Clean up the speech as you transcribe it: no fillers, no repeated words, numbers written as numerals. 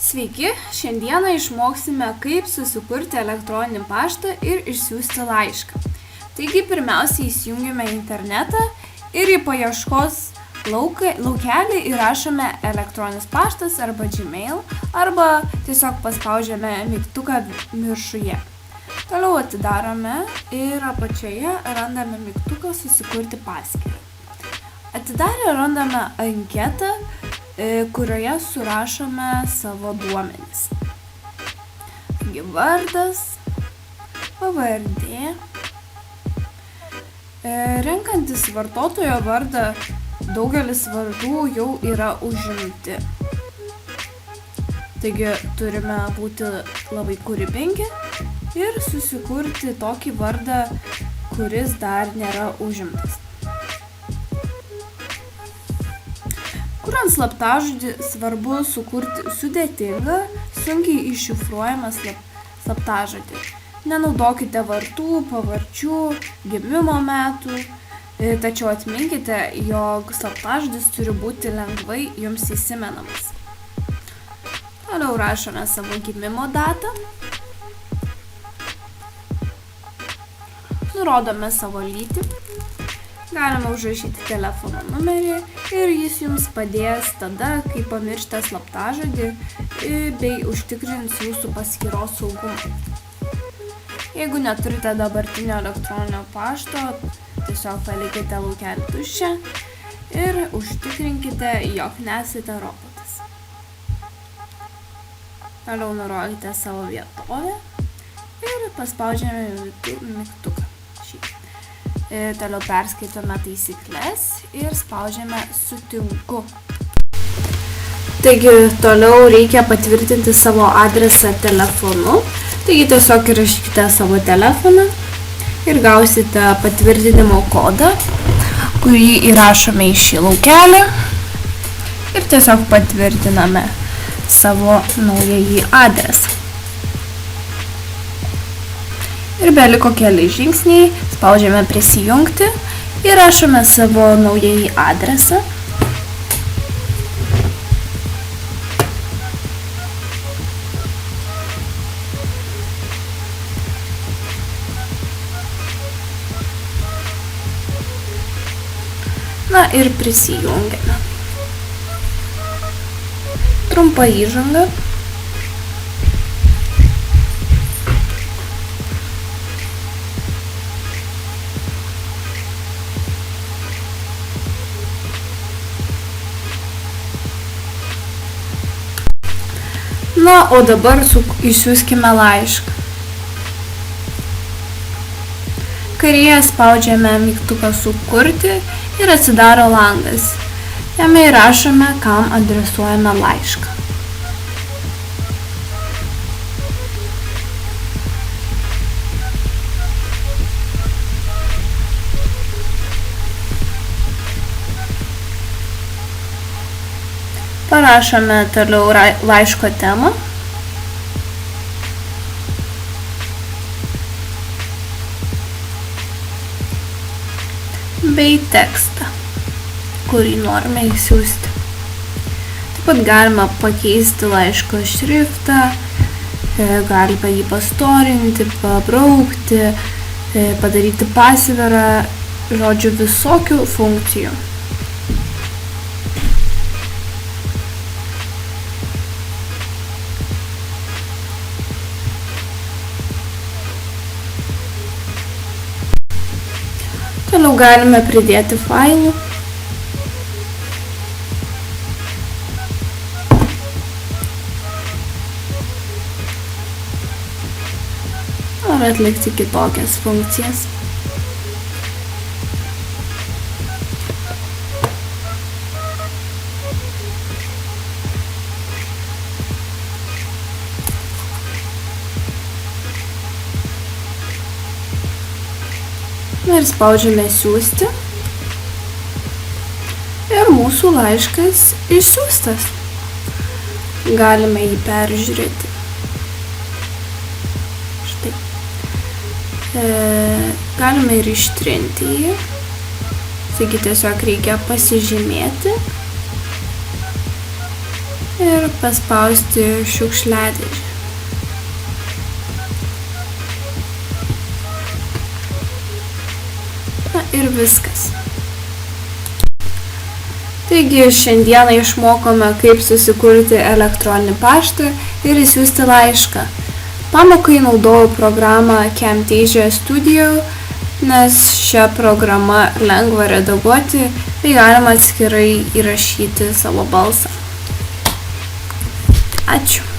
Sveiki, šiandieną išmoksime, kaip susikurti elektroninį paštą ir išsiųsti laišką. Taigi pirmiausia įsijungiame internetą ir į paieškos laukelį įrašome elektroninis paštas arba Gmail arba tiesiog paspaudžiame mygtuką viršuje. Toliau atidarome ir apačioje randame mygtuką susikurti paskyrą. Atidarę randame anketą, kurioje surašome savo duomenis. Taigi vardas, pavardė. Renkantis vartotojo vardą, daugelis vardų jau yra užimti. Taigi turime būti labai kūrybingi ir susikurti tokį vardą, kuris dar nėra užimtas. Kuriant slaptažodį svarbu sukurti sudėtingą, sunkiai iššifruojamą slaptažodį. Nenaudokite vardų, pavardžių, gimimo metų, tačiau atminkite, jog slaptažodis turi būti lengvai jums įsimenamas. Toliau rašome savo gimimo datą. Nurodome savo lytį. Galime užrašyti telefono numerį ir jis jums padės tada, kai pamiršite slaptažodį bei užtikrins jūsų paskyros saugumą. Jeigu neturite dabartinio elektroninio pašto, tiesiog palikite laukelį tuščią ir užtikrinkite, jog nesate robotas. Toliau nurodykite savo vietovę ir paspaudžiame mygtuką. Toliau perskaitome taisykles ir spaudžiame sutinku. Taigi toliau reikia patvirtinti savo adresą telefonu. Taigi tiesiog įrašykite savo telefoną ir gausite patvirtinimo kodą, kurį įrašome į šį laukelį ir tiesiog patvirtiname savo naująjį adresą. Ir beliko keli žingsniai, spaudžiame prisijungti ir rašome savo naująjį adresą. Na ir prisijungiame. Trumpa įžanga. Na, o dabar išsiųskime laišką. Kairėje spaudžiame mygtuką sukurti ir atsidaro langas. Jame įrašome, kam adresuojame laišką. Parašome toliau laiško temą. Bei tekstą, kurį norime išsiųsti. Taip pat galima pakeisti laiško šriftą, galime jį pastorinti, pabraukti, padaryti pasvirą, žodžiu, visokių funkcijų. Toliau galime pridėti failų. Ar atlikti kitokias funkcijas. Ir spaudžiame siųsti ir mūsų laiškas išsiųstas. Galime jį peržiūrėti. Štai. Galime ir ištrinti jį. Taigi tiesiog reikia pasižymėti ir paspausti šiukšliadėžę. Na ir viskas. Taigi šiandieną išmokome, kaip susikurti elektroninį paštą ir išsiųsti laišką. Pamokai naudojau programą Camtasia Studio, nes šią programą lengva redaguoti bei galima atskirai įrašyti savo balsą. Ačiū.